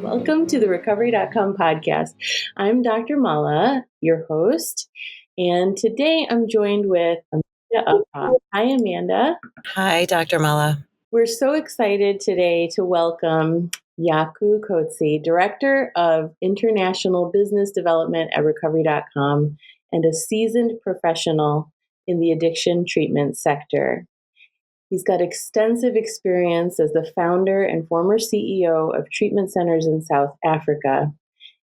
Welcome to the Recovery.com podcast. I'm Dr. Mala, your host, and today I'm joined with Amanda Uphoff. Hi, Amanda. Hi, Dr. Mala. We're so excited today to welcome Jaco Coetzee, Director of International Business Development at Recovery.com and a seasoned professional in the addiction treatment sector. He's got extensive experience as the founder and former CEO of treatment centers in South Africa,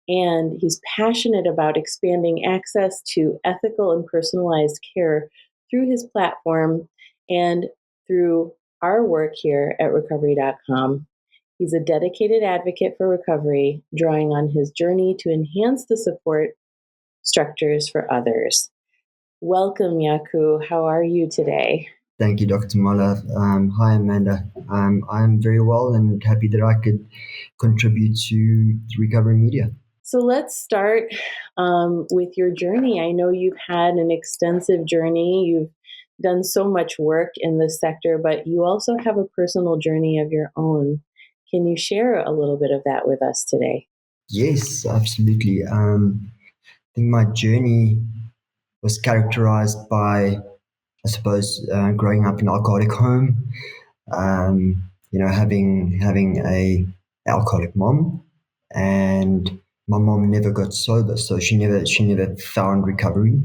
and he's passionate about expanding access to ethical and personalized care through his platform and through our work here at Recovery.com. He's a dedicated advocate for recovery, drawing on his journey to enhance the support structures for others. Welcome, Jaco. How are you today? Thank you, Dr. Mala. Hi, Amanda. I'm very well and happy that I could contribute to Recovery Media. So let's start with your journey. I know you've had an extensive journey. You've done so much work in this sector, but you also have a personal journey of your own. Can you share a little bit of that with us today? Yes, absolutely. I think my journey was characterized by, I suppose, growing up in an alcoholic home, having a alcoholic mom, and my mom never got sober, so she never found recovery.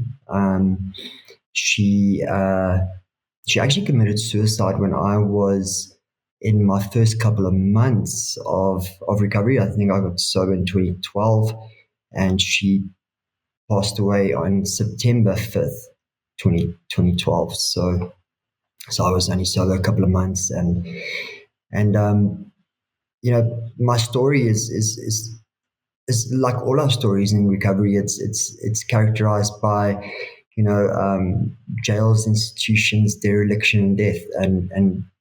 She actually committed suicide when I was in my first couple of months of recovery. I think I got sober in 2012, and she passed away on September 5th, 2012. So I was only sober a couple of months, and my story is like all our stories in recovery. It's characterized by jails, institutions, dereliction, and death, and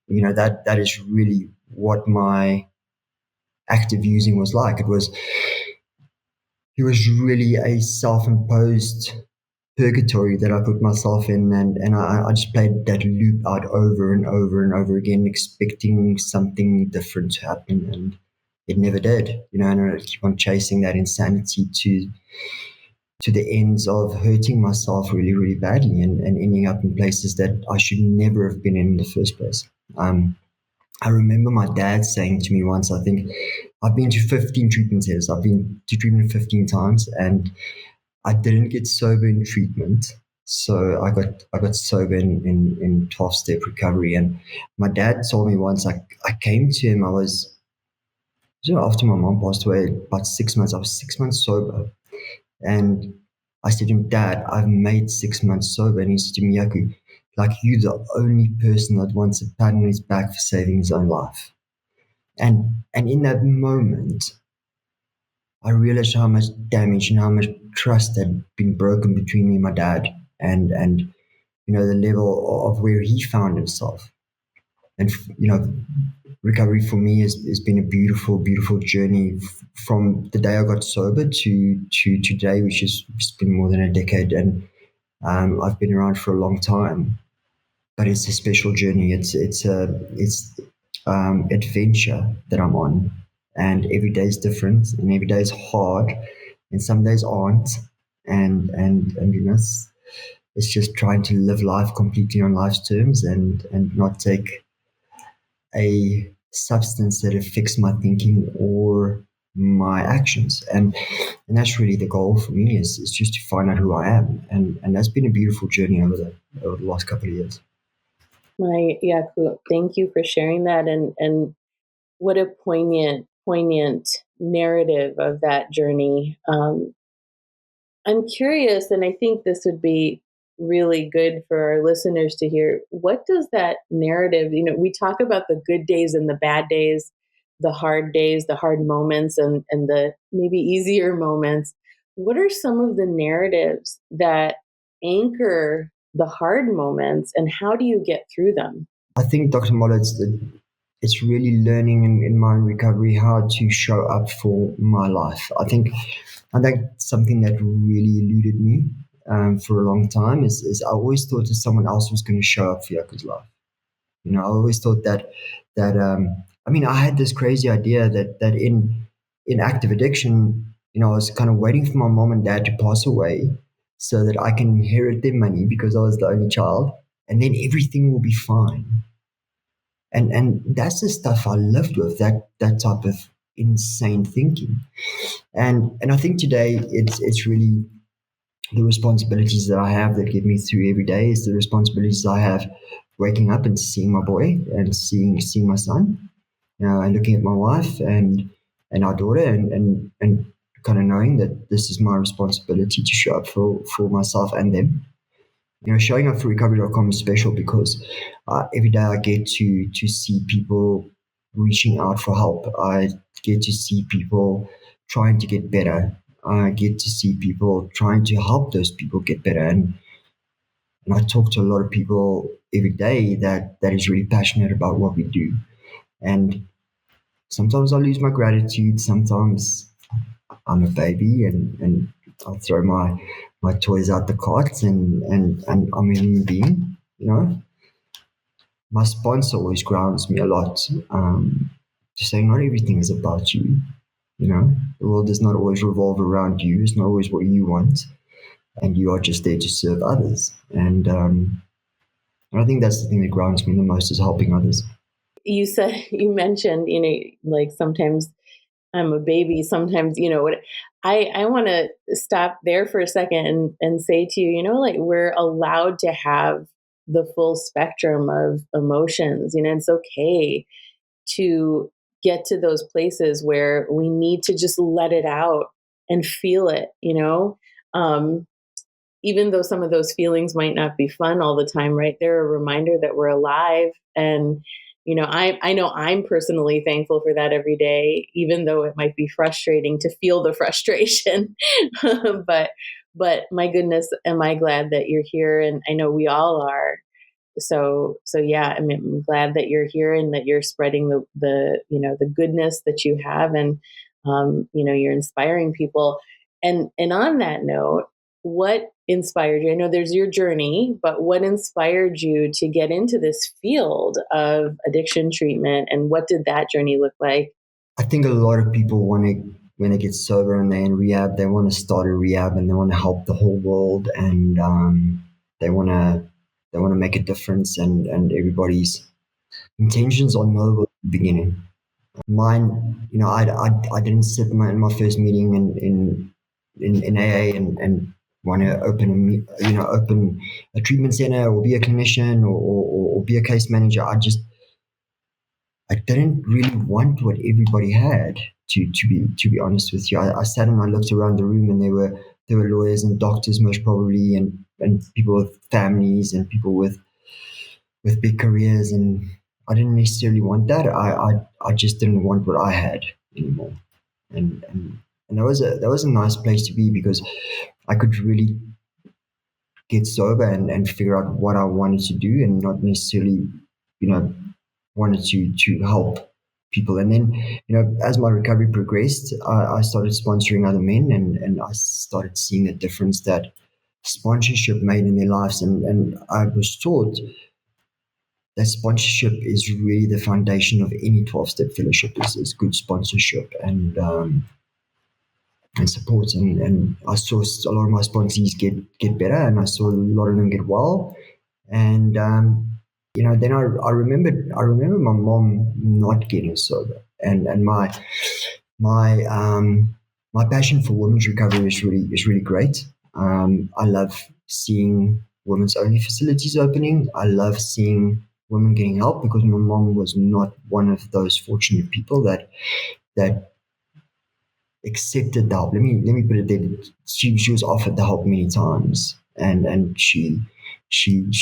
that is really what my active using was like. It was really a self-imposed purgatory that I put myself in, and I just played that loop out over and over and over again, expecting something different to happen, and it never did. And I keep on chasing that insanity to the ends of hurting myself really, really badly, and ending up in places that I should never have been in the first place. I remember my dad saying to me once, I think I've been to 15 treatment centers. I've been to treatment 15 times, and I didn't get sober in treatment. So I got sober in 12-step recovery. And my dad told me once, I came to him, I was, after my mom passed away, about 6 months, I was 6 months sober. And I said to him, Dad, I've made 6 months sober. And he said to me, Jaco, like, you're the only person that wants a pat on his back for saving his own life. And in that moment, I realized how much damage and how much trust had been broken between me and my dad, and the level of where he found himself. And recovery for me has been a beautiful, beautiful journey from the day I got sober to today, which has been more than a decade. And I've been around for a long time, but it's a special journey. It's adventure that I'm on, and every day is different, and every day is hard, and some days aren't. And it's just trying to live life completely on life's terms, and not take a substance that affects my thinking or my actions. And that's really the goal for me, is just to find out who I am. And that's been a beautiful journey over the last couple of years. Thank you for sharing that. And what a poignant narrative of that journey. I'm curious, and I think this would be really good for our listeners to hear. What does that narrative, we talk about the good days and the bad days, the hard days, the hard moments, and the maybe easier moments. What are some of the narratives that anchor the hard moments, and how do you get through them? I think, Dr. Moller, it's really learning in my recovery how to show up for my life. I think something that really eluded me for a long time is I always thought that someone else was going to show up for Jaco's life. I always thought I had this crazy idea that in active addiction, I was kind of waiting for my mom and dad to pass away so that I can inherit their money because I was the only child, and then everything will be fine. And that's the stuff I lived with, that type of insane thinking. And I think today it's really the responsibilities that I have that get me through every day is the responsibilities I have waking up and seeing my boy and seeing my son, and looking at my wife and our daughter and kind of knowing that this is my responsibility to show up for myself and them. Showing up for Recovery.com is special because every day I get to see people reaching out for help. I get to see people trying to get better. I get to see people trying to help those people get better. And I talk to a lot of people every day that is really passionate about what we do. And sometimes I lose my gratitude. Sometimes I'm a baby and I throw my toys out the cart and I'm a human being. My sponsor always grounds me a lot. Just saying not everything is about you. The world does not always revolve around you. It's not always what you want. And you are just there to serve others. And I think that's the thing that grounds me the most is helping others. You mentioned, like sometimes I'm a baby. Sometimes, I want to stop there for a second and say to you, like we're allowed to have the full spectrum of emotions. It's okay to get to those places where we need to just let it out and feel it. Even though some of those feelings might not be fun all the time, right? They're a reminder that we're alive. And, I know I'm personally thankful for that every day, even though it might be frustrating to feel the frustration. but, but my goodness, am I glad that you're here? And I know we all are. So yeah, I'm glad that you're here and that you're spreading the goodness that you have, and you're inspiring people. And on that note, what inspired you? I know there's your journey, but what inspired you to get into this field of addiction treatment, and what did that journey look like? I think a lot of people when they get sober and they're in rehab, they want to start a rehab and they want to help the whole world, and they want to make a difference, and everybody's intentions are noble at the beginning. Mine, I didn't sit in my first meeting in AA and want to open a treatment center or be a clinician or be a case manager. I didn't really want what everybody had. To be honest with you, I sat and I looked around the room, and there were lawyers and doctors most probably, and people with families and people with big careers, and I didn't necessarily want that. I just didn't want what I had anymore, and that was a nice place to be because I could really get sober and figure out what I wanted to do and not necessarily, wanted to help people. And then, as my recovery progressed, I started sponsoring other men, and I started seeing the difference that sponsorship made in their lives. And I was taught that sponsorship is really the foundation of any 12-step fellowship is good sponsorship and support. And I saw a lot of my sponsees get better, and I saw a lot of them get well. And then I remember my mom not getting sober, and my passion for women's recovery is really great. I love seeing women's only facilities opening. I love seeing women getting help because my mom was not one of those fortunate people that accepted the help. Let me put it there. She was offered the help many times, and she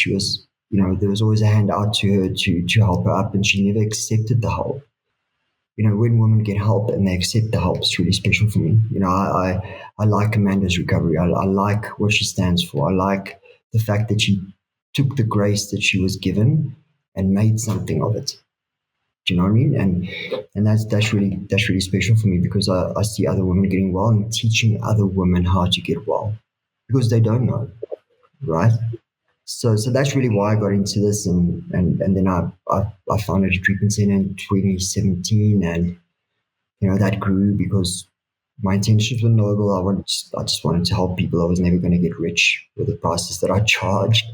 was, there was always a hand out to her to help her up, and she never accepted the help. When women get help and they accept the help, it's really special for me. I like Amanda's recovery. I like what she stands for. I like the fact that she took the grace that she was given and made something of it. Do you know what I mean? And that's really special for me because I see other women getting well and teaching other women how to get well because they don't know, right? So that's really why I got into this, and then I founded a treatment center in 2017, and that grew because my intentions were noble. I just wanted to help people. I was never going to get rich with the prices that I charged.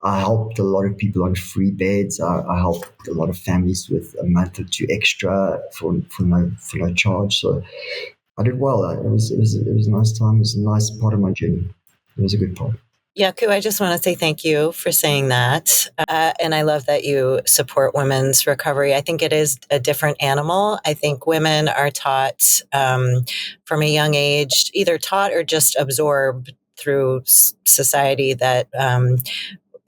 I helped a lot of people on free beds. I helped a lot of families with a month or two extra for no charge. So I did well. It was a nice time. It was a nice part of my journey. It was a good part. Yaku, I just want to say thank you for saying that. And I love that you support women's recovery. I think it is a different animal. I think women are taught from a young age, either taught or just absorbed through society that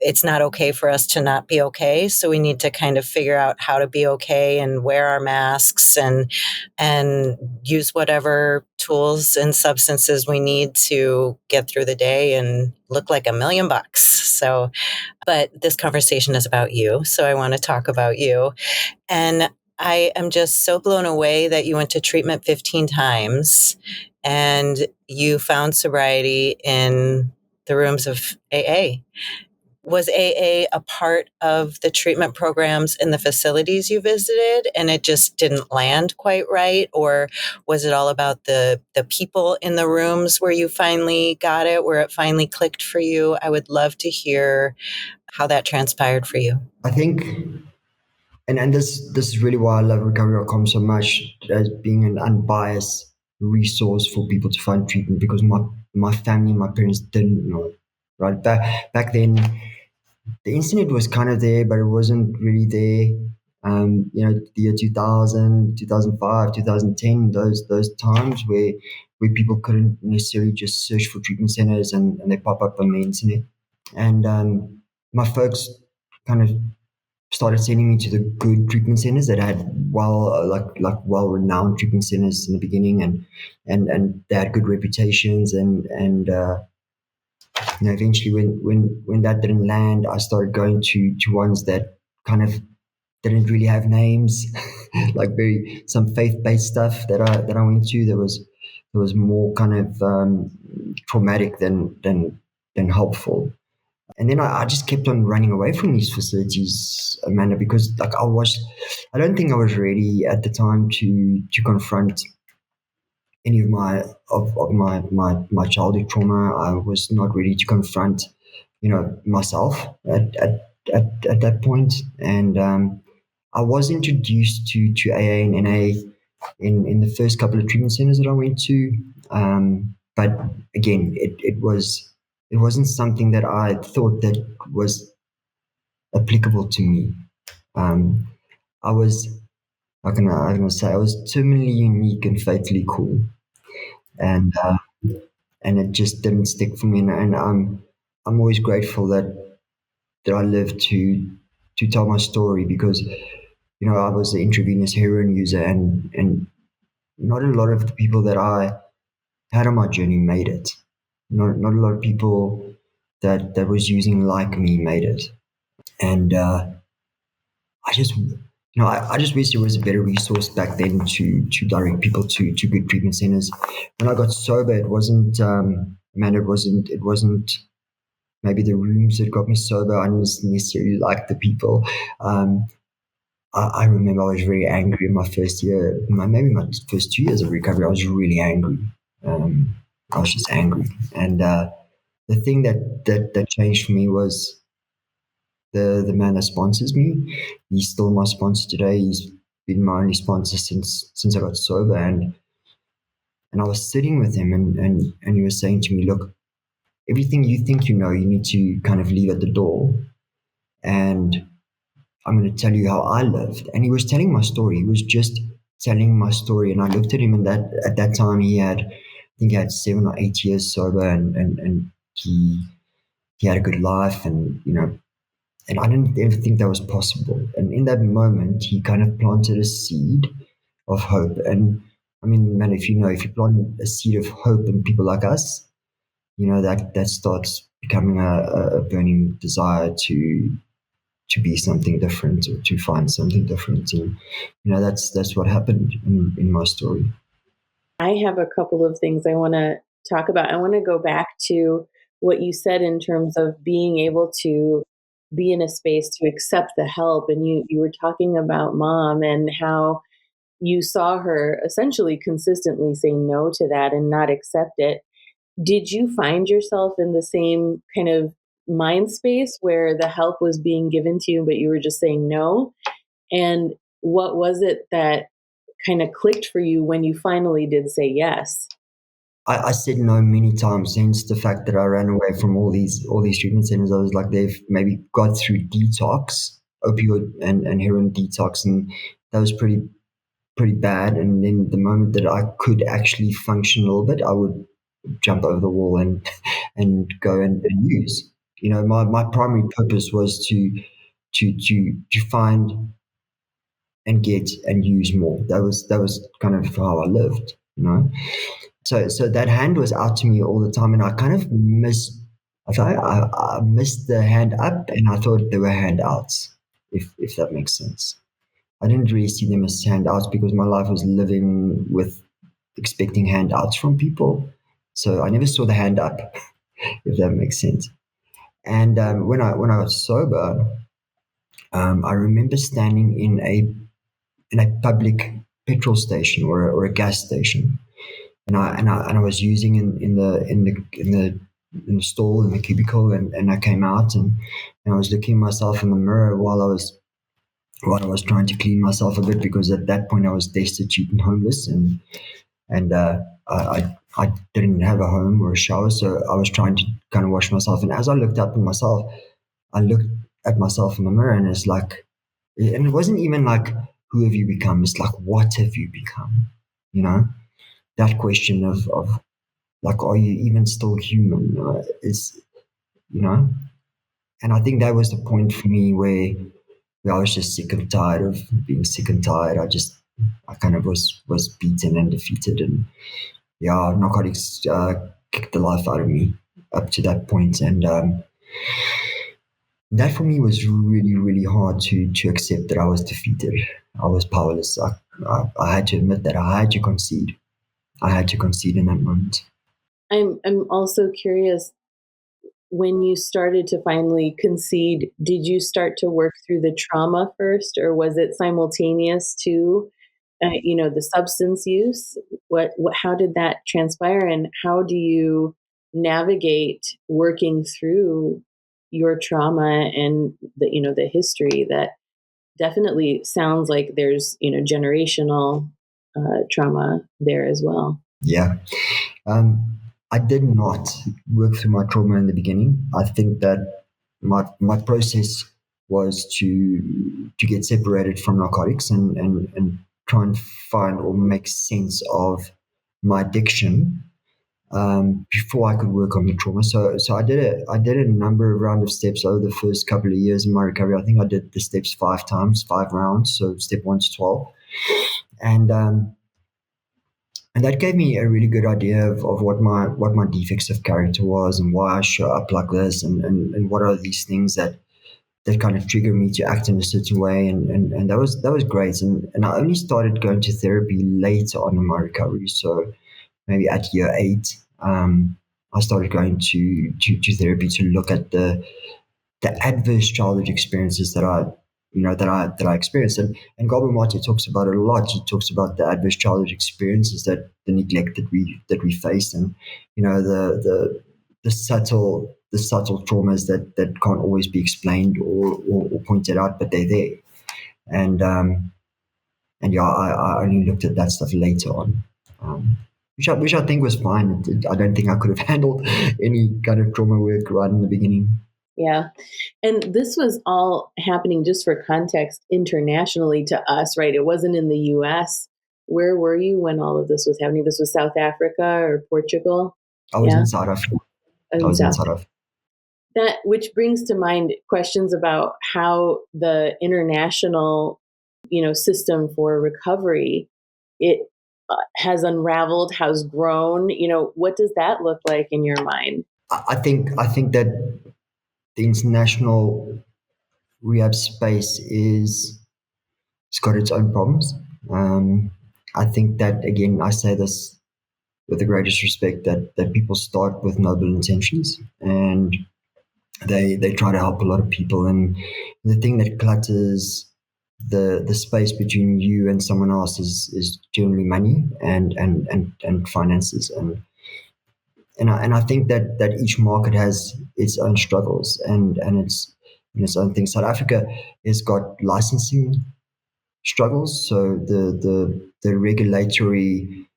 it's not okay for us to not be okay. So we need to kind of figure out how to be okay and wear our masks and use whatever tools and substances we need to get through the day and look like $1,000,000. So, but this conversation is about you. So I want to talk about you. And I am just so blown away that you went to treatment 15 times and you found sobriety in the rooms of AA. Was AA a part of the treatment programs in the facilities you visited and it just didn't land quite right? Or was it all about the people in the rooms where you finally got it, where it finally clicked for you? I would love to hear how that transpired for you. I think, and this is really why I love Recovery.com so much, as being an unbiased resource for people to find treatment, because my family, my parents didn't know. Right, back then, the internet was kind of there, but it wasn't really there. The year 2000, 2005, 2010, those times where people couldn't necessarily just search for treatment centers and they pop up on the internet. And my folks kind of started sending me to the good treatment centers that had well-renowned treatment centers in the beginning, and they had good reputations, and eventually when that didn't land, I started going to ones that kind of didn't really have names, like very some faith-based stuff that I went to. There was more kind of traumatic than helpful. And then I just kept on running away from these facilities, Amanda, because I don't think I was ready at the time to confront any of my childhood trauma. I was not ready to confront, myself at that point. And I was introduced to AA and NA in the first couple of treatment centers that I went to. But again, it wasn't something that I thought that was applicable to me. I was, how can I say, I was terminally unique and fatally cool. And and it just didn't stick for me. And I'm always grateful that I lived to tell my story, because I was an intravenous heroin user, and not a lot of the people that I had on my journey made it. Not a lot of people that was using like me made it. And I just I just wish there was a better resource back then to direct people to good treatment centers. When I got sober, it wasn't it wasn't maybe the rooms that got me sober. I didn't necessarily like the people. I remember I was very angry in my first year, maybe my first 2 years of recovery. I was really angry. I was just angry, and the thing that changed for me was the man that sponsors me. He's still my sponsor today. He's been my only sponsor since I got sober, and I was sitting with him, and he was saying to me, "Look, everything you think you know, you need to kind of leave at the door, and I'm going to tell you how I lived." And he was telling my story. He was just telling my story, and I looked at him, and at that time I think he had 7 or 8 years sober, and he had a good life, and I didn't ever think that was possible. And in that moment, he kind of planted a seed of hope. And I mean, man, if you plant a seed of hope in people like us, that starts becoming a burning desire to be something different, or to find something different. And that's what happened in my story. I have a couple of things I want to talk about. I want to go back to what you said in terms of being able to be in a space to accept the help. And you were talking about mom and how you saw her essentially consistently say no to that and not accept it. Did you find yourself in the same kind of mind space where the help was being given to you, but you were just saying no? And what was it that kind of clicked for you when you finally did say yes? I said no many times, hence the fact that I ran away from all these treatment centers. I was like, they've maybe got through detox, opioid and heroin detox, and that was pretty bad. And then the moment that I could actually function a little bit, I would jump over the wall and go and use. My primary purpose was to find and get and use more. That was kind of how I lived. So that hand was out to me all the time, and I kind of missed. I missed the hand up, and I thought they were handouts, if that makes sense. I didn't really see them as handouts because my life was living with expecting handouts from people. So I never saw the hand up, if that makes sense. And when I was sober, I remember standing in a public petrol station or a gas station, and I was using in the stall in the cubicle, and I came out, and I was looking at myself in the mirror while I was trying to clean myself a bit, because at that point I was destitute and homeless, and I didn't have a home or a shower, so I was trying to kind of wash myself. And as I looked up at myself, I looked at myself in the mirror, and it's like, and it wasn't even like, who have you become? It's like, what have you become? You know, that question of like, are you even still human? Is you know, and I think that was the point for me where I was just sick and tired of being sick and tired. I kind of was beaten and defeated, and yeah, narcotics kicked the life out of me up to that point, and that for me was really, really hard to accept that I was defeated. I was powerless. I had to admit that I had to concede. I had to concede in that moment. I'm also curious, when you started to finally concede, did you start to work through the trauma first, or was it simultaneous to, the substance use? How did that transpire, and how do you navigate working through your trauma and the history that definitely sounds like there's generational trauma there as well? Yeah. I did not work through my trauma in the beginning. I think that my process was to get separated from narcotics and try and find or make sense of my addiction before I could work on the trauma. So I did a number of round of steps over the first couple of years in my recovery. I think I did the steps 5 times, 5 rounds. So step 1 to 12, and and that gave me a really good idea of what my defects of character was, and why I show up like this, and what are these things that kind of trigger me to act in a certain way, and that was great. And I only started going to therapy later on in my recovery. So maybe at year 8, I started going to therapy to look at the adverse childhood experiences that I experienced. And Gabor Mate talks about it a lot. He talks about the adverse childhood experiences, that the neglect that we faced, and the subtle traumas that can't always be explained or pointed out, but they're there. And yeah, I only looked at that stuff later on. Which I think was fine. I don't think I could have handled any kind of trauma work right in the beginning. Yeah. And this was all happening, just for context, internationally to us, right? It wasn't in the US. Where were you when all of this was happening? This was South Africa or Portugal? I was Yeah. in South Africa. I In was in South. South Africa. That, which brings to mind questions about how the international, system for recovery, it has unraveled, has grown. What does that look like in your mind? I think that the international rehab space is it's got its own problems. I think that, again, I say this with the greatest respect, that people start with noble intentions, and they try to help a lot of people. And the thing that clutters the space between you and someone else is generally money and finances. And I think that each market has its own struggles and its own thing. South Africa has got licensing struggles, so the regulatory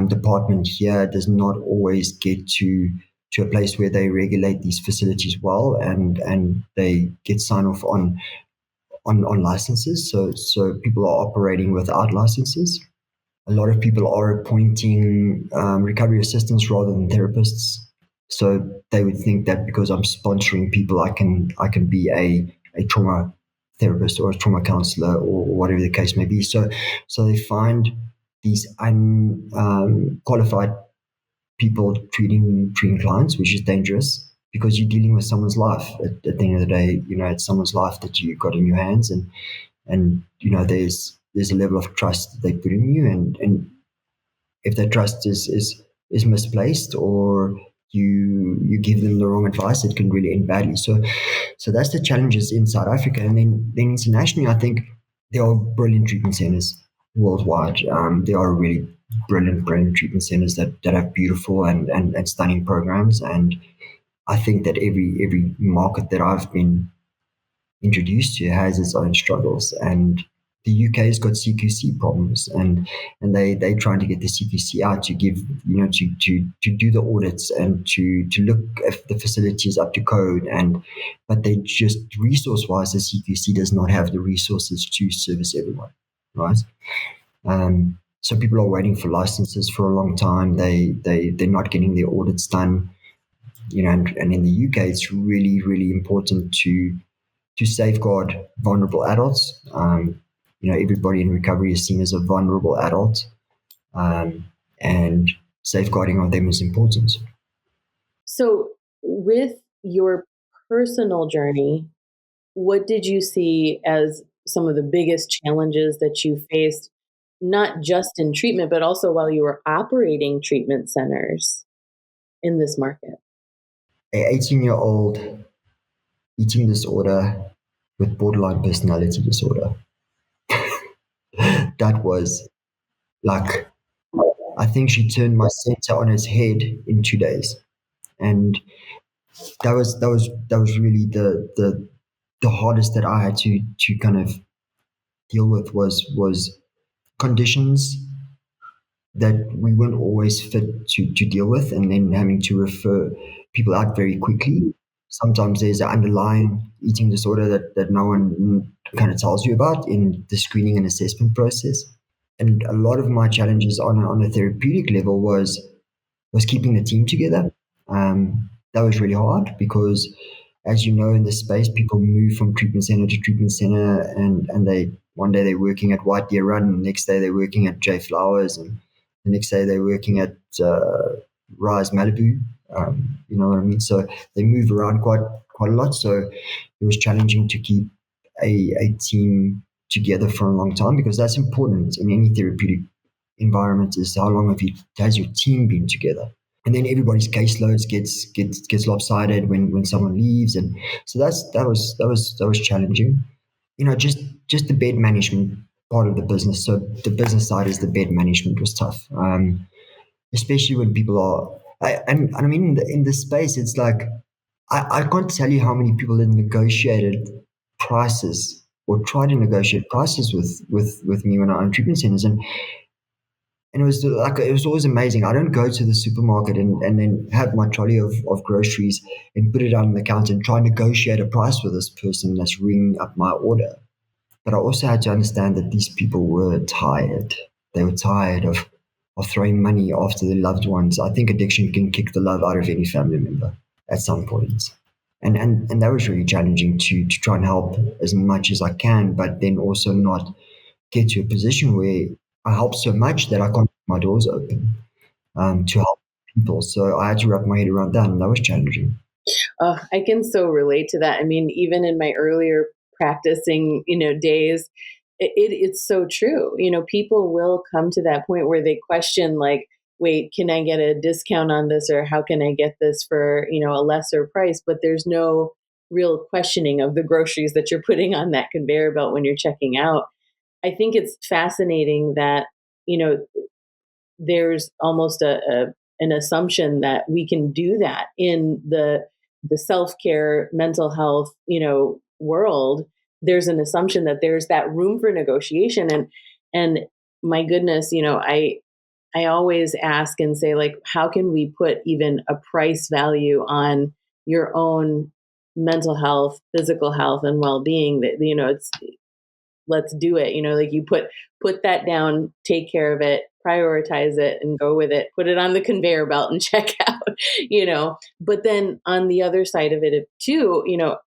department here does not always get to a place where they regulate these facilities well, and they get sign off on licenses. So people are operating without licenses. A lot of people are appointing recovery assistants rather than therapists. So they would think that because I'm sponsoring people, I can be a trauma therapist or a trauma counselor or whatever the case may be. So they find these unqualified people treating clients, which is dangerous because you're dealing with someone's life. At the end of the day, it's someone's life that you got in your hands, and there's a level of trust that they put in you, and if that trust is misplaced, or you give them the wrong advice, it can really end badly. So that's the challenges in South Africa. And then internationally, I think there are brilliant treatment centers worldwide. There are really brilliant treatment centers that have beautiful and stunning programs. And I think that every market that I've been introduced to has its own struggles. And the UK's got CQC problems, and they trying to get the CQC out to give, to do the audits and to look if the facility is up to code. But they just, resource wise, the CQC does not have the resources to service everyone, right? So people are waiting for licenses for a long time. They're not getting their audits done, and in the UK it's really important to safeguard vulnerable adults. Everybody in recovery is seen as a vulnerable adult, and safeguarding of them is important. So, with your personal journey, what did you see as some of the biggest challenges that you faced, not just in treatment, but also while you were operating treatment centers in this market? A 18-year-old eating disorder with borderline personality disorder. That was like, I think she turned my center on its head in 2 days. And that was really the hardest that I had to kind of deal with, was conditions that we weren't always fit to deal with, and then having to refer people out very quickly. Sometimes there's an underlying eating disorder that no one kind of tells you about in the screening and assessment process. And a lot of my challenges on a therapeutic level was keeping the team together. That was really hard because, as you know, in this space, people move from treatment center to treatment center, and they, one day they're working at White Deer Run, and the next day they're working at J Flowers, and the next day they're working at Rise Malibu. You know what I mean? So they move around quite a lot. So it was challenging to keep a team together for a long time, because that's important in any therapeutic environment, is how long has your team been together. And then everybody's caseloads gets lopsided when someone leaves, and so that was challenging. Just the bed management part of the business. So the business side is the bed management was tough, especially when people are. And I mean, in this space, it's like I can't tell you how many people have negotiated prices or tried to negotiate prices with me when I own treatment centers, and it was always amazing. I don't go to the supermarket and then have my trolley of groceries and put it on the counter and try and negotiate a price with this person that's ringing up my order. But I also had to understand that these people were tired. They were tired of throwing money after their loved ones. I think addiction can kick the love out of any family member at some point. And that was really challenging to try and help as much as I can, but then also not get to a position where I help so much that I can't keep my doors open to help people. So I had to wrap my head around that, and that was challenging. I can so relate to that. I mean, even in my earlier practicing, days, it's so true. People will come to that point where they question, like, wait, can I get a discount on this, or how can I get this for, a lesser price? But there's no real questioning of the groceries that you're putting on that conveyor belt when you're checking out. I think it's fascinating that, there's almost an assumption that we can do that in the self-care mental health world. There's an assumption that there's that room for negotiation, and my goodness, I always ask and say, like, how can we put even a price value on your own mental health, physical health, and well-being? That, it's, let's do it. Like, you put that down, take care of it, prioritize it, and go with it. Put it on the conveyor belt and check out. But then on the other side of it too,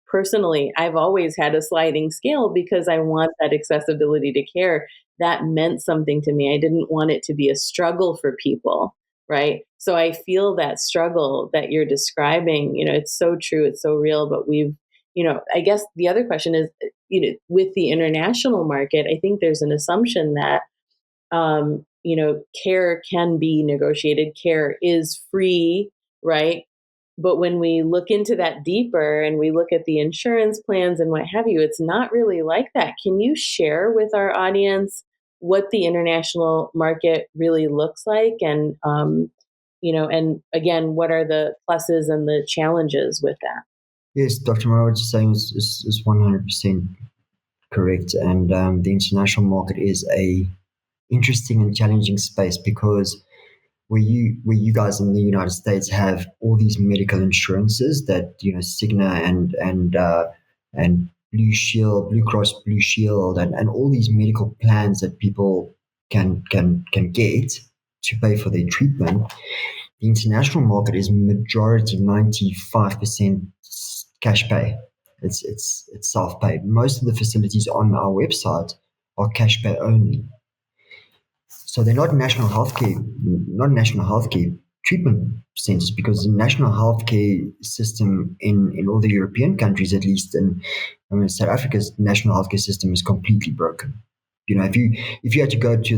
personally, I've always had a sliding scale because I want that accessibility to care. That meant something to me. I didn't want it to be a struggle for people, right? So I feel that struggle that you're describing. It's so true, it's so real. But I guess the other question is, with the international market, I think there's an assumption that, care can be negotiated, care is free, right? But when we look into that deeper and we look at the insurance plans and what have you, it's not really like that. Can you share with our audience what the international market really looks like? And, and again, what are the pluses and the challenges with that? Yes, Dr. Mara, what you're saying is 100% correct. And the international market is a interesting and challenging space because where you guys in the United States have all these medical insurances that Cigna and Blue Shield, Blue Cross Blue Shield, and all these medical plans that people can get to pay for their treatment. The international market is majority 95% cash pay. It's self-paid. Most of the facilities on our website are cash pay only. So they're not national healthcare treatment centers, because the national healthcare system in all the European countries, at least, and South Africa's national healthcare system is completely broken. If you had to go to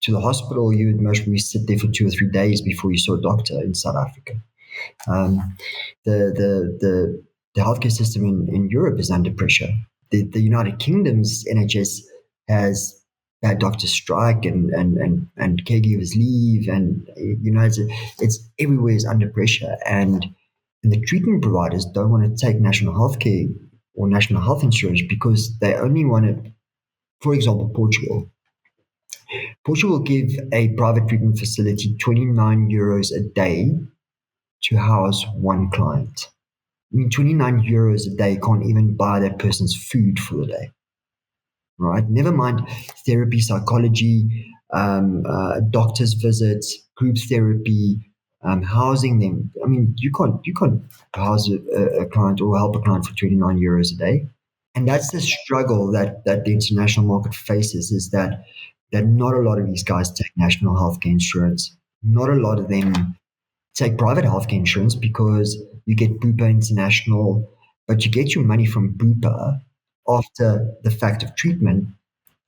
the hospital, you would most probably sit there for 2 or 3 days before you saw a doctor in South Africa. The healthcare system in Europe is under pressure. The United Kingdom's NHS has had doctor strike and caregivers leave, and it's everywhere is under pressure, and the treatment providers don't want to take national health care or national health insurance because they only want to. For example, Portugal give a private treatment facility €29 a day to house one client. I mean, €29 a day can't even buy that person's food for the day, right? Never mind therapy, psychology, doctor's visits, group therapy, housing them. I mean, you can't house a client or help a client for €29 a day. And that's the struggle that the international market faces, is that not a lot of these guys take national healthcare insurance. Not a lot of them take private healthcare insurance because you get Bupa International, but you get your money from Bupa after the fact of treatment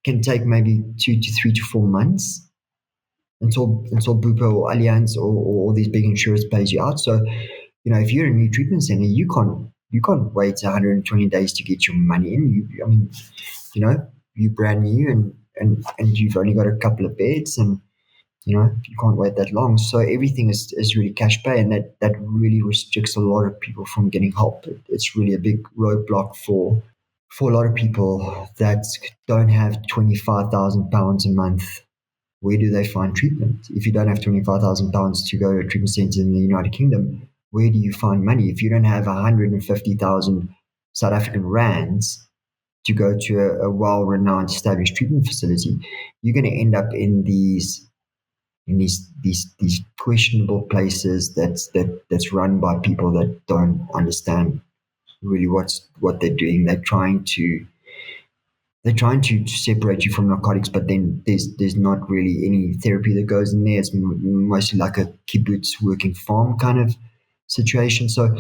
can take maybe 2 to 3 to 4 months until Bupa or Allianz or all these big insurers pays you out. So, if you're a new treatment center, you can't wait 120 days to get your money in. You're brand new and you've only got a couple of beds, and you can't wait that long. So everything is really cash pay, and that really restricts a lot of people from getting help. It's really a big roadblock for a lot of people that don't have £25,000 a month. Where do they find treatment? If you don't have £25,000 to go to a treatment center in the United Kingdom, where do you find money? If you don't have 150,000 South African rands to go to a well-renowned established treatment facility, you're going to end up in these questionable places that's run by people that don't understand really what they're doing. They're trying to separate you from narcotics, but then there's not really any therapy that goes in there. It's mostly like a kibbutz working farm kind of situation. So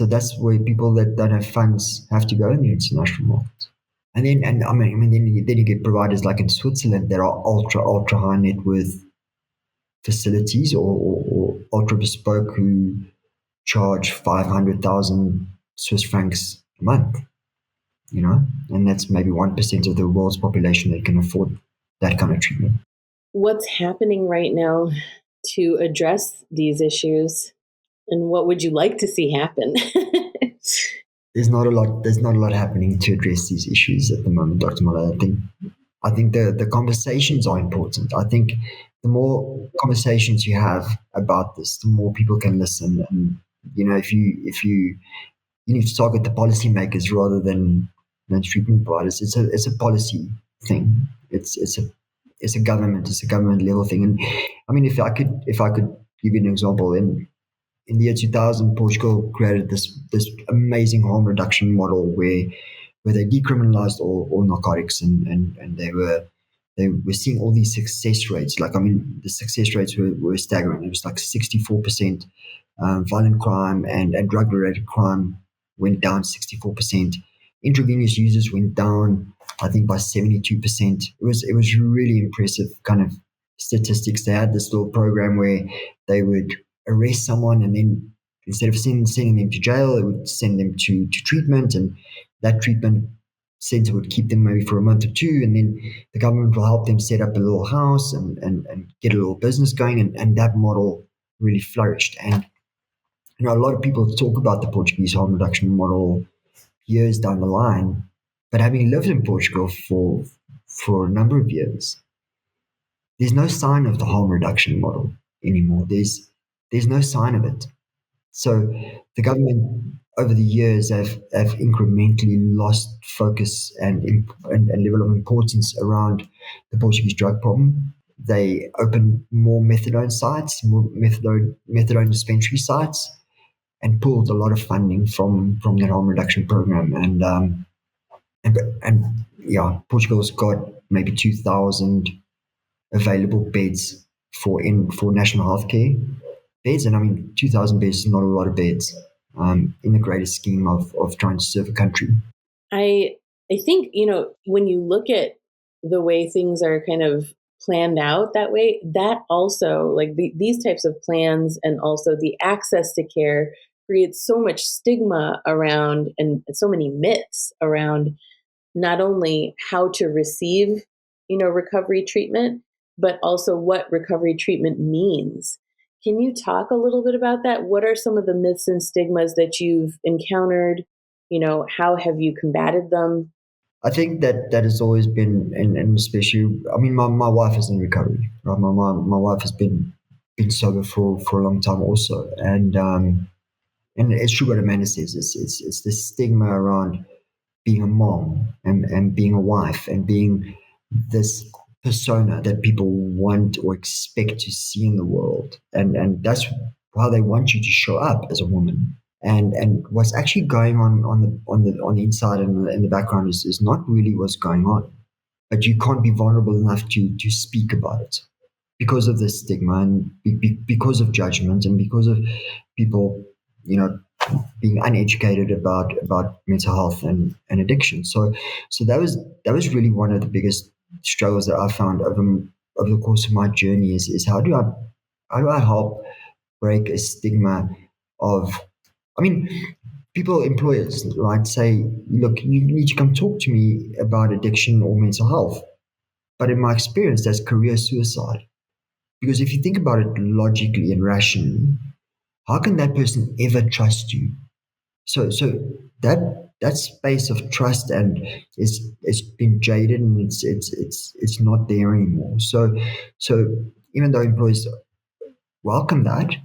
that's where people that don't have funds have to go in the international market. And then then you get providers like in Switzerland that are ultra high net worth facilities or ultra bespoke who charge 500,000 Swiss francs a month, and that's maybe 1% of the world's population that can afford that kind of treatment. What's happening right now to address these issues, and what would you like to see happen? There's not a lot happening to address these issues at the moment, Dr. Muller. I think the conversations are important. I think the more conversations you have about this, the more people can listen. And if you need to target the policymakers rather than treatment providers. It's a policy thing. It's a government level thing. And I mean, if I could give you an example, in the year 2000, Portugal created this amazing harm reduction model where they decriminalized all narcotics, and they were seeing all these success rates. Like, I mean, the success rates were staggering. It was like 64% violent crime and drug related crime went down 64%. Intravenous users went down, I think, by 72%. It was really impressive kind of statistics. They had this little program where they would arrest someone, and then instead of sending them to jail, it would send them to treatment, and that treatment center would keep them maybe for a month or two, and then the government will help them set up a little house and get a little business going, and that model really flourished. And a lot of people talk about the Portuguese harm reduction model years down the line, but having lived in Portugal for a number of years, there's no sign of the harm reduction model anymore. There's no sign of it. So the government over the years have incrementally lost focus and level of importance around the Portuguese drug problem. They opened more methadone sites, more methadone dispensary sites, and pulled a lot of funding from that harm reduction program. And yeah, Portugal's got maybe 2,000 available beds for national healthcare beds, and I mean 2,000 beds is not a lot of beds in the greater scheme of trying to serve a country. I think, when you look at the way things are kind of planned out that way, that also, like these types of plans and also the access to care creates so much stigma around and so many myths around not only how to receive, recovery treatment, but also what recovery treatment means. Can you talk a little bit about that? What are some of the myths and stigmas that you've encountered? How have you combated them? I think that has always been, and especially, I mean, my wife is in recovery, right? My wife has been sober for a long time also, and it's true what Amanda says. It's the stigma around being a mom and being a wife and being this persona that people want or expect to see in the world, and that's how they want you to show up as a woman. And what's actually going on the inside and in the background is not really what's going on, but you can't be vulnerable enough to speak about it because of the stigma and because of judgment and because of people, being uneducated about mental health and addiction. So that was really one of the biggest struggles that I found over the course of my journey is how do I help break a stigma of, I mean, employers, right, say, look, you need to come talk to me about addiction or mental health. But in my experience, that's career suicide. Because if you think about it logically and rationally, how can that person ever trust you? So that space of trust and it's been jaded and it's not there anymore. So even though employees welcome that,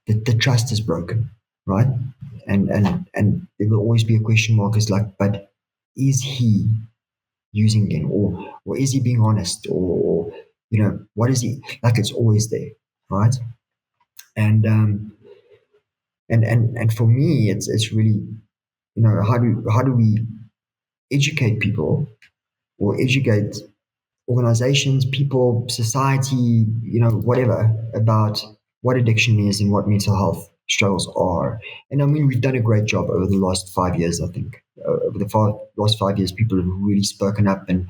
the trust is broken, right? And there will always be a question mark. Is like, but is he using again, or is he being honest, or what is he like? It's always there, right? And and for me, it's really, how do we educate people or educate organizations, people, society, whatever, about what addiction is and what mental health struggles are. And I mean, we've done a great job over the last 5 years, I think. Over the last 5 years, people have really spoken up, and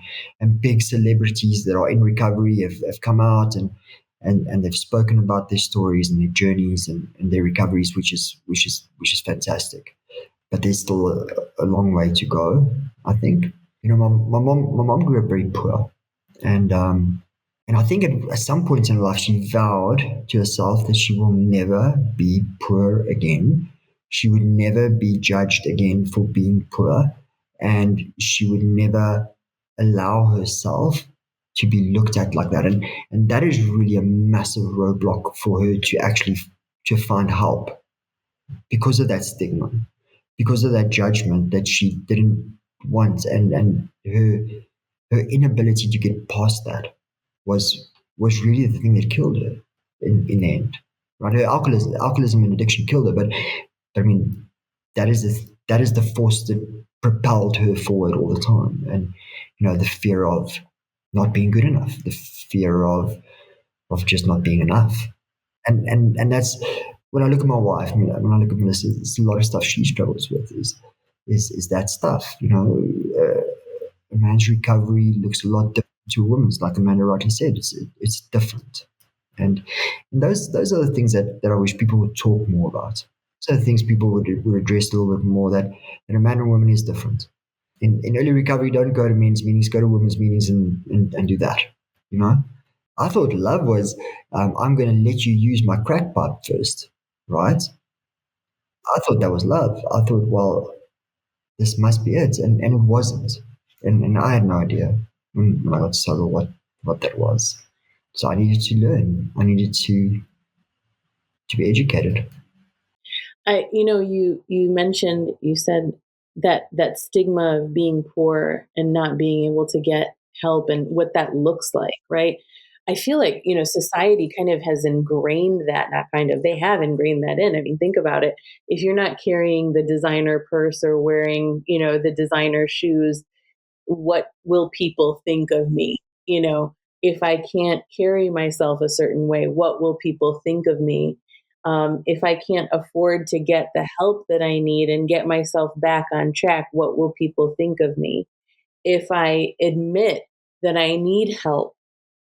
big celebrities that are in recovery have come out, and and they've spoken about their stories and their journeys and their recoveries, which is fantastic. But there's still a long way to go, I think. My mom grew up very poor, and I think at some point in her life she vowed to herself that she will never be poor again. She would never be judged again for being poor, and she would never allow herself to be looked at like that. And that is really a massive roadblock for her to actually to find help because of that stigma, because of that judgment that she didn't want, and her inability to get past that was really the thing that killed her in the end. Right? Her alcoholism and addiction killed her, but I mean that is the force that propelled her forward all the time. And the fear of not being good enough, the fear of just not being enough. And that's when I look at my wife, when I look at Melissa, it's a lot of stuff she struggles with is that stuff. A man's recovery looks a lot different to a woman's. Like Amanda rightly said, it's different. And those are the things that I wish people would talk more about. So the things people would address a little bit more, that a man and woman is different. In early recovery, don't go to men's meetings, go to women's meetings and do that. I thought love was, I'm going to let you use my crack pipe first, right? I thought that was love. I thought, well, this must be it. And it wasn't. And I had no idea when I got sober what that was. So I needed to learn. I needed to be educated. You said that stigma of being poor and not being able to get help and what that looks like, right? I feel like, society kind of has ingrained that, not kind of, they have ingrained that in. I mean, think about it. If you're not carrying the designer purse or wearing, the designer shoes, what will people think of me? If I can't carry myself a certain way, what will people think of me? If I can't afford to get the help that I need and get myself back on track, what will people think of me? If I admit that I need help,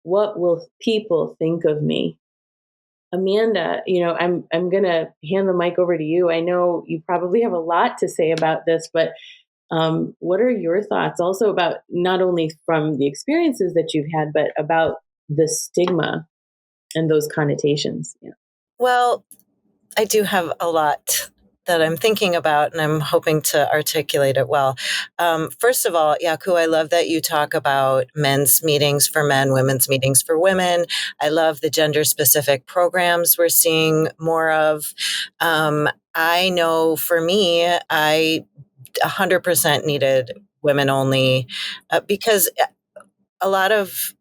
what will people think of me? Amanda, I'm gonna hand the mic over to you. I know you probably have a lot to say about this, but what are your thoughts also about not only from the experiences that you've had, but about the stigma and those connotations? Yeah. Well, I do have a lot that I'm thinking about, and I'm hoping to articulate it well. First of all, Jaco, I love that you talk about men's meetings for men, women's meetings for women. I love the gender specific programs we're seeing more of. I know for me, I 100% needed women only because a lot of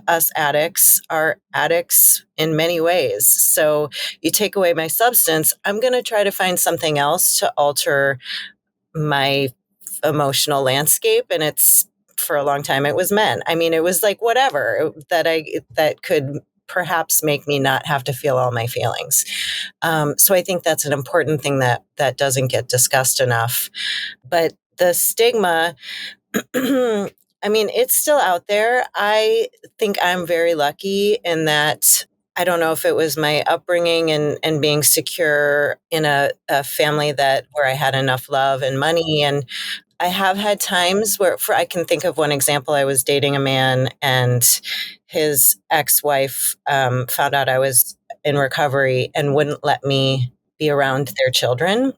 us addicts are addicts in many ways. So you take away my substance, I'm going to try to find something else to alter my emotional landscape. And it's, for a long time, it was men. I mean, it was like whatever that could perhaps make me not have to feel all my feelings. So I think that's an important thing that doesn't get discussed enough. But the stigma, I mean, it's still out there. I think I'm very lucky in that I don't know if it was my upbringing and being secure in a family where I had enough love and money. And I have had times where, I can think of one example. I was dating a man and his ex-wife found out I was in recovery and wouldn't let me be around their children.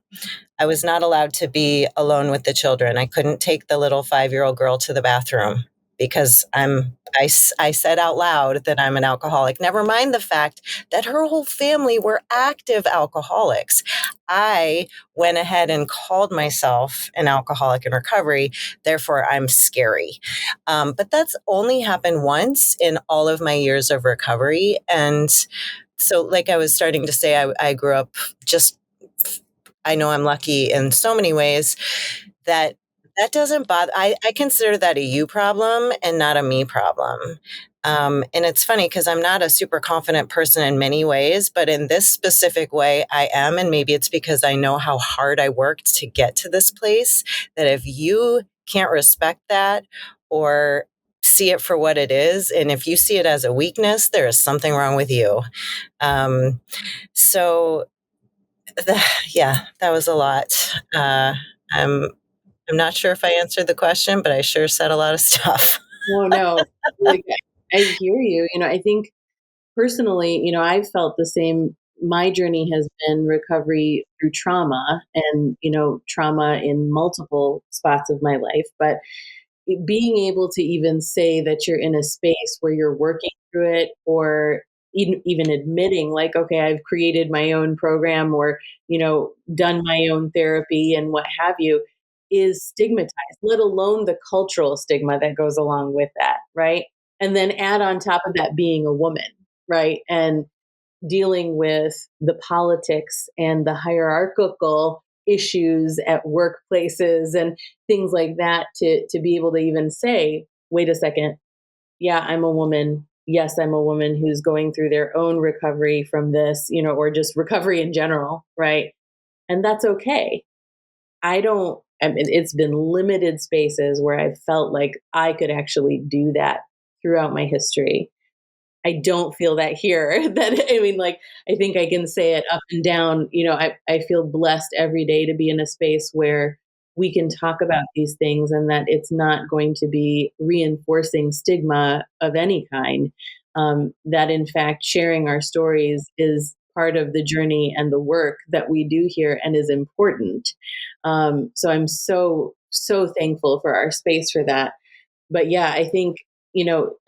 I was not allowed to be alone with the children. I couldn't take the little 5-year-old girl to the bathroom because I said out loud that I'm an alcoholic. Never mind the fact that her whole family were active alcoholics. I went ahead and called myself an alcoholic in recovery. Therefore, I'm scary. But that's only happened once in all of my years of recovery. And so, like I was starting to say, I grew up just, I know I'm lucky in so many ways that doesn't bother. I consider that a you problem and not a me problem. And it's funny because I'm not a super confident person in many ways, but in this specific way, I am. And maybe it's because I know how hard I worked to get to this place, that if you can't respect that or see it for what it is. And if you see it as a weakness, there is something wrong with you. So yeah, that was a lot. I'm not sure if I answered the question, but I sure said a lot of stuff. Oh, no. Like, I hear you. I think personally, I've felt the same. My journey has been recovery through trauma and, trauma in multiple spots of my life. But being able to even say that you're in a space where you're working through it, or even admitting like, okay, I've created my own program, or, done my own therapy and what have you, is stigmatized, let alone the cultural stigma that goes along with that. Right. And then add on top of that being a woman. Right. And dealing with the politics and the hierarchical issues at workplaces and things like that, to be able to even say, wait a second, yeah, I'm a woman. Yes, I'm a woman who's going through their own recovery from this, or just recovery in general, right? And that's okay. I mean, it's been limited spaces where I felt like I could actually do that throughout my history. I don't feel that here. Like, I think I can say it up and down. I feel blessed every day to be in a space where we can talk about these things, and that it's not going to be reinforcing stigma of any kind. That in fact, sharing our stories is part of the journey and the work that we do here and is important. So I'm so thankful for our space for that. But yeah, I think,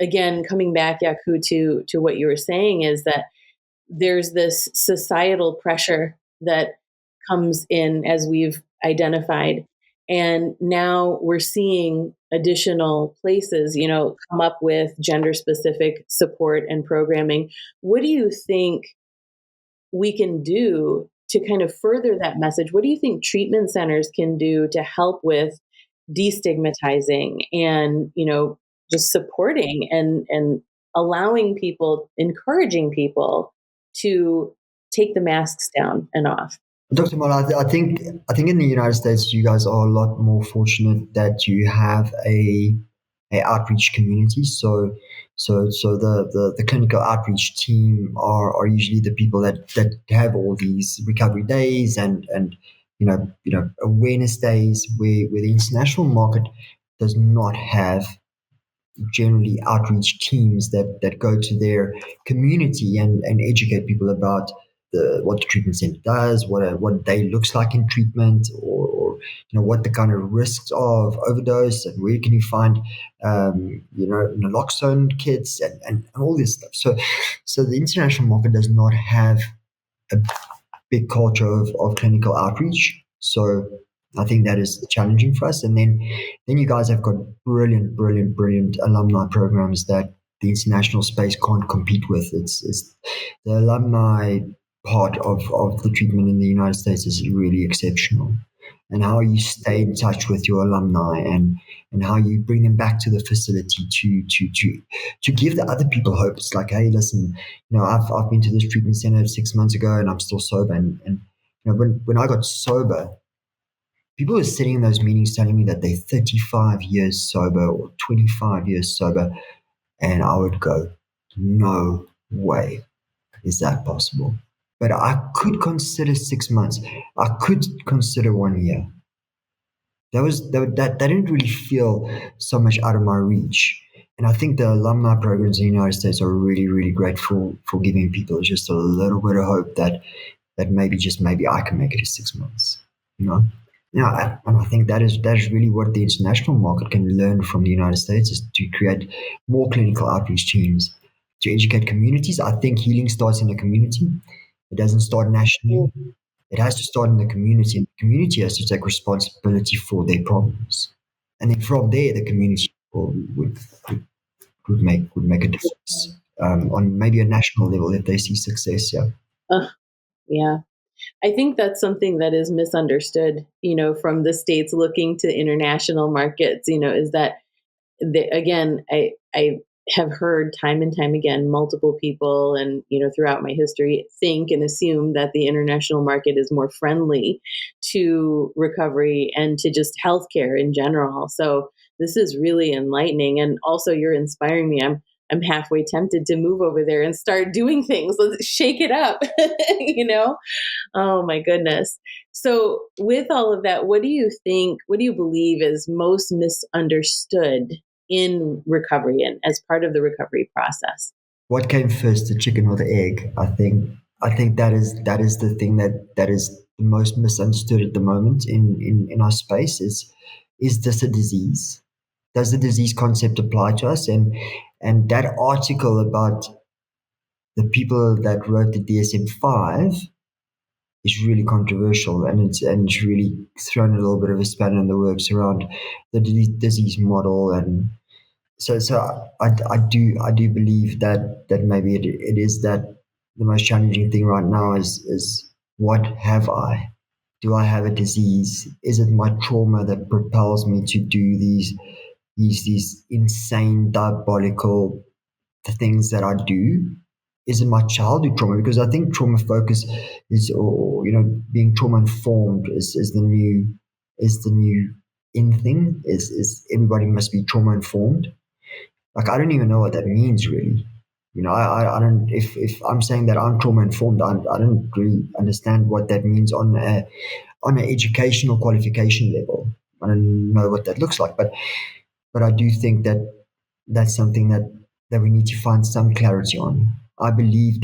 again, coming back, Yaku, to what you were saying, is that there's this societal pressure that comes in, as we've identified. And now we're seeing additional places, come up with gender specific support and programming. What do you think we can do to kind of further that message? What do you think treatment centers can do to help with destigmatizing and, just supporting and allowing people, encouraging people to take the masks down and off? Dr. Mala, I think in the United States, you guys are a lot more fortunate that you have a outreach community. So the clinical outreach team are usually the people that have all these recovery days and awareness days where the international market does not have generally outreach teams that go to their community and educate people about what the treatment center does, what a day looks like in treatment, or what the kind of risks of overdose and where can you find naloxone kits and all this stuff. So the international market does not have a big culture of clinical outreach. So I think that is challenging for us. And then you guys have got brilliant alumni programs that the international space can't compete with. It's the alumni part of the treatment in the United States is really exceptional. And how you stay in touch with your alumni and how you bring them back to the facility to give the other people hope. It's like, hey, listen, I've been to this treatment center 6 months ago and I'm still sober. And when I got sober, people were sitting in those meetings telling me that they're 35 years sober or 25 years sober. And I would go, no way is that possible. But I could consider 6 months. I could consider 1 year. That didn't really feel so much out of my reach. And I think the alumni programs in the United States are really great for giving people just a little bit of hope that maybe I can make it to 6 months. And I think that is really what the international market can learn from the United States, is to create more clinical outreach teams to educate communities. I think healing starts in the community. It doesn't start nationally. It has to start in the community, and the community has to take responsibility for their problems. And then from there, the community would make a difference on maybe a national level if they see success. Yeah. Yeah. I think that's something that is misunderstood, from the states looking to international markets, is that again, I have heard time and time again, multiple people and, throughout my history, think and assume that the international market is more friendly to recovery and to just healthcare in general. So this is really enlightening. And also you're inspiring me. I'm halfway tempted to move over there and start doing things. Let's shake it up, you know? Oh my goodness. So with all of that, what do you believe is most misunderstood in recovery and as part of the recovery process? What came first, the chicken or the egg? I think that is the thing that is the most misunderstood at the moment in our space is this a disease? Does the disease concept apply to us? And that article about the people that wrote the DSM-5 is really controversial, and it's really thrown a little bit of a spanner in the works around the disease model. And so I do believe that maybe it is that the most challenging thing right now is what have I? Do I have a disease? Is it my trauma that propels me to do these insane diabolical things that I do? Is it my childhood trauma? Because I think trauma focus is, or being trauma informed is the new in thing. Is everybody must be trauma informed? Like, I don't even know what that means really. I don't. If I'm saying that I'm trauma informed, I don't really understand what that means on an educational qualification level. I don't know what that looks like, but I do think that that's something that we need to find some clarity on. I believe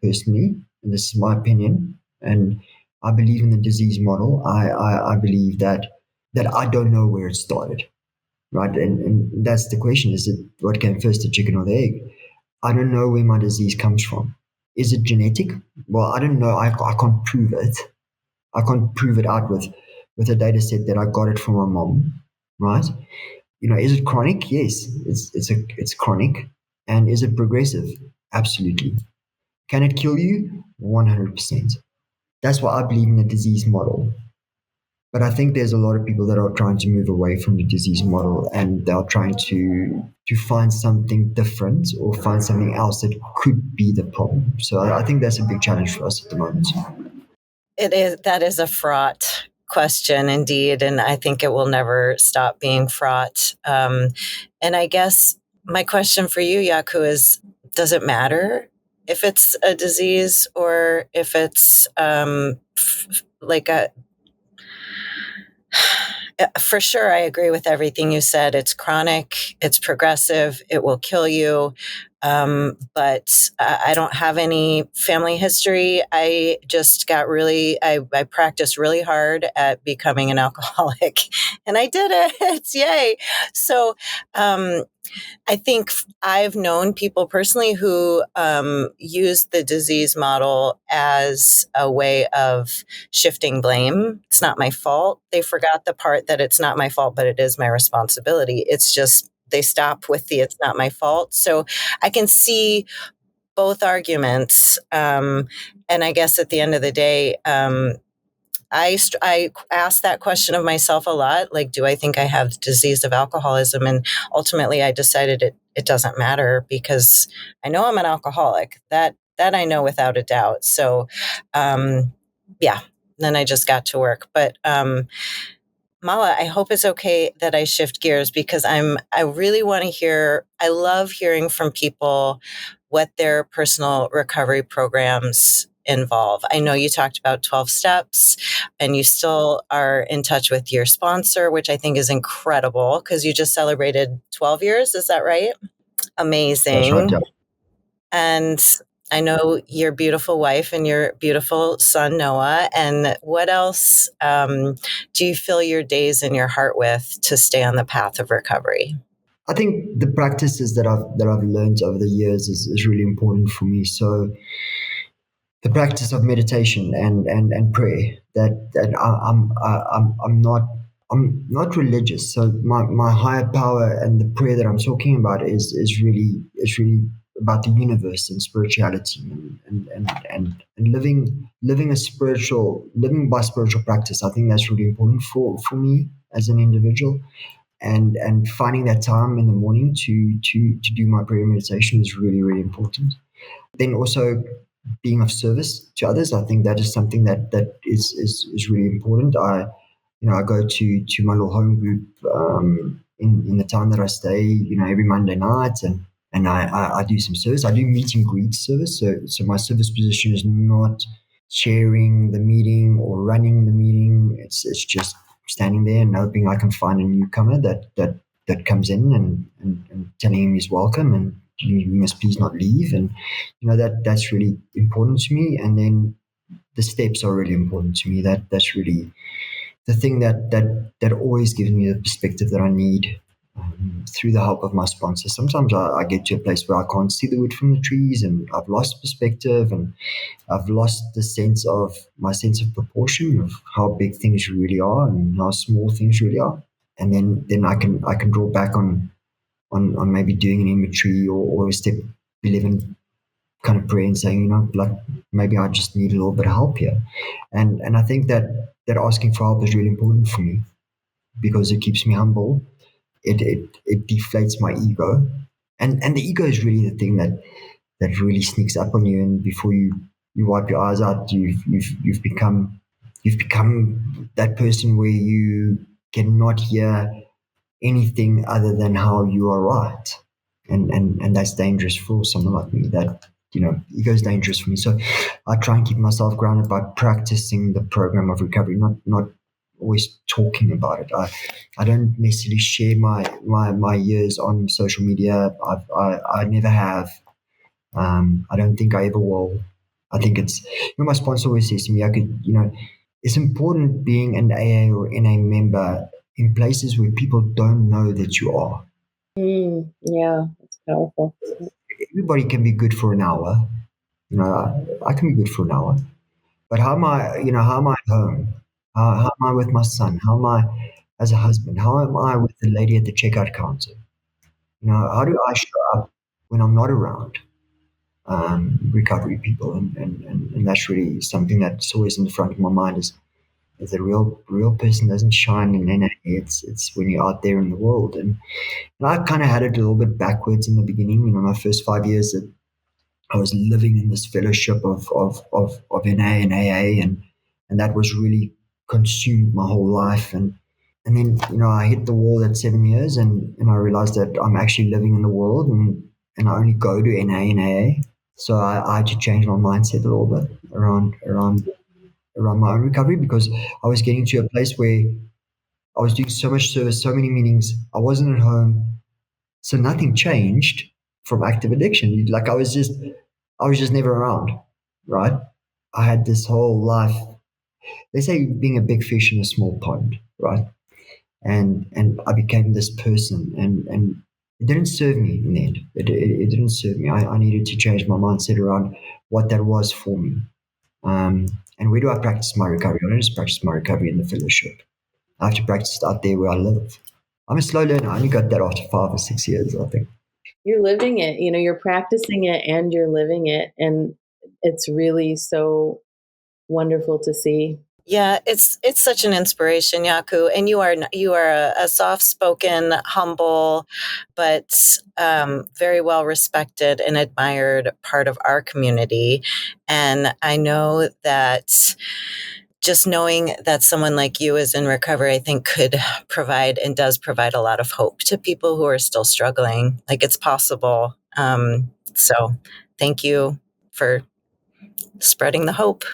personally, and this is my opinion, and I believe in the disease model. I believe that I don't know where it started, right? And that's the question: is it what came first, the chicken or the egg? I don't know where my disease comes from. Is it genetic? Well, I don't know. I can't prove it. I can't prove it out with a data set that I got it from my mom, right? Is it chronic? Yes, it's chronic. And is it progressive? Absolutely. Can it kill you? 100%. That's why I believe in the disease model. But I think there's a lot of people that are trying to move away from the disease model, and they're trying to find something different or find something else that could be the problem. So I think that's a big challenge for us at the moment. That is a fraught question indeed, and I think it will never stop being fraught. And I guess my question for you, Yaku, is: does it matter if it's a disease or if it's like a? For sure, I agree with everything you said. It's chronic, it's progressive, it will kill you. But I don't have any family history. I just I practiced really hard at becoming an alcoholic and I did it. Yay. So, I think I've known people personally who use the disease model as a way of shifting blame. It's not my fault. They forgot the part that it's not my fault, but it is my responsibility. It's just they stop with the it's not my fault. So I can see both arguments. And I guess at the end of the day, I asked that question of myself a lot. Like, do I think I have the disease of alcoholism? And ultimately, I decided it doesn't matter because I know I'm an alcoholic. That I know without a doubt. So, yeah. Then I just got to work. But Mala, I hope it's okay that I shift gears because I really want to hear. I love hearing from people what their personal recovery programs involve. I know you talked about 12 steps and you still are in touch with your sponsor, which I think is incredible because you just celebrated 12 years. Is that right? That's right. Amazing. Yeah. And I know your beautiful wife and your beautiful son, Noah. And what else do you fill your days and your heart with to stay on the path of recovery? I think the practices that I've learned over the years is really important for me. So the practice of meditation and prayer. I'm not religious. So my higher power and the prayer that I'm talking about is really about the universe and spirituality and living by spiritual practice. I think that's really important for me as an individual. And finding that time in the morning to do my prayer meditation is really, really important. Then also being of service to others. I think that is something that is really important. I go to my little home group in the town that I stay, every Monday night, and I do some service. I do meet and greet service. So my service position is not chairing the meeting or running the meeting. It's just standing there and hoping I can find a newcomer that comes in and telling him he's welcome and you must please not leave. And that's really important to me. And then the steps are really important to me. That's really the thing that always gives me the perspective that I need through the help of my sponsor. Sometimes I get to a place where I can't see the wood from the trees, and I've lost perspective, and I've lost the my sense of proportion of how big things really are and how small things really are. And then I can draw back on maybe doing an inventory or a step 11 kind of prayer and saying, like maybe I just need a little bit of help here. And I think that asking for help is really important for me because it keeps me humble. It deflates my ego. And the ego is really the thing that really sneaks up on you, and before you wipe your eyes out, you've become that person where you cannot hear anything other than how you are right. And that's dangerous for someone like me. That ego is dangerous for me. So I try and keep myself grounded by practicing the program of recovery, not always talking about it. I don't necessarily share my years on social media. I never have. I don't think I ever will. I think it's my sponsor always says to me, it's important being an AA or NA member in places where people don't know that you are. Yeah, that's powerful. Everybody can be good for an hour. I can be good for an hour, but how am I? How am I at home? How am I with my son? How am I as a husband? How am I with the lady at the checkout counter? How do I show up when I'm not around recovery people? And that's really something that's always in the front of my mind is a real person doesn't shine in NA. It's when you're out there in the world. And I kind of had it a little bit backwards in the beginning. My first 5 years that I was living in this fellowship of NA and AA, and that was really consumed my whole life. And then I hit the wall at 7 years, and I realized that I'm actually living in the world, and I only go to NA and AA. So I had to change my mindset a little bit around my own recovery, because I was getting to a place where I was doing so much service, so many meetings. I wasn't at home, so nothing changed from active addiction. Like I was just never around, right? I had this whole life. They say being a big fish in a small pond, right? And I became this person, and it didn't serve me in the end. It didn't serve me. I needed to change my mindset around what that was for me. And where do I practice my recovery? I don't just practice my recovery in the fellowship. I have to practice it out there where I live. I'm a slow learner. I only got that after 5 or 6 years, I think. You're living it, you're practicing it and you're living it. And it's really so wonderful to see. Yeah, it's such an inspiration, Jaco, and you are a soft-spoken, humble, but very well respected and admired part of our community. And I know that just knowing that someone like you is in recovery, I think could provide and does provide a lot of hope to people who are still struggling. Like it's possible. So thank you for spreading the hope.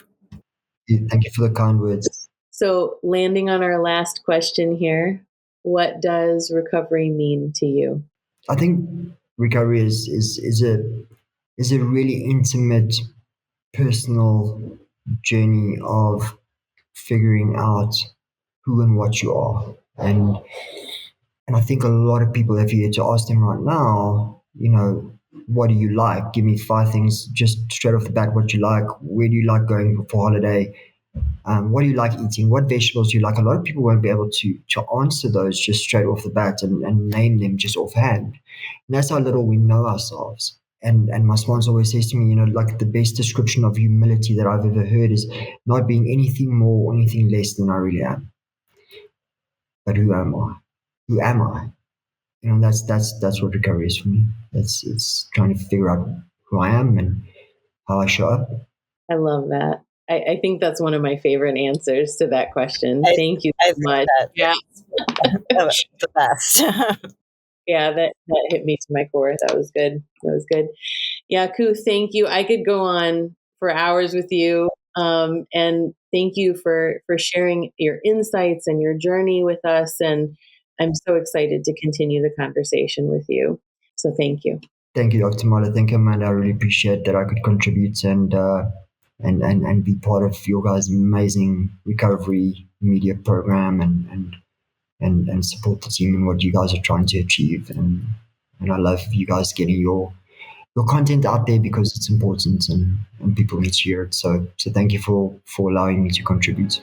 Thank you for the kind words. So, landing on our last question here, what does recovery mean to you? I think recovery is a really intimate, personal journey of figuring out who and what you are. And I think a lot of people, if you had to ask them right now, what do you like? Give me 5 things just straight off the bat what you like. Where do you like going for holiday? What do you like eating? What vegetables do you like? A lot of people won't be able to answer those just straight off the bat and name them just offhand. And that's how little we know ourselves. And my sponsor always says to me, like the best description of humility that I've ever heard is not being anything more or anything less than I really am. But who am I? Who am I? That's what recovery is for me. It's trying to figure out who I am and how I show up. I love that. I think that's one of my favorite answers to that question. Thank you I so think much. Yeah. that's the best. Yeah, that hit me to my core. That was good. That was good. Yeah, Koo, thank you. I could go on for hours with you. And thank you for sharing your insights and your journey with us. And I'm so excited to continue the conversation with you. So thank you. Thank you, Dr. Mala. Thank you, Amanda. I really appreciate that I could contribute and be part of your guys' amazing recovery media program and support the team in what you guys are trying to achieve. And I love you guys getting your content out there because it's important and people need to hear it. So thank you for allowing me to contribute.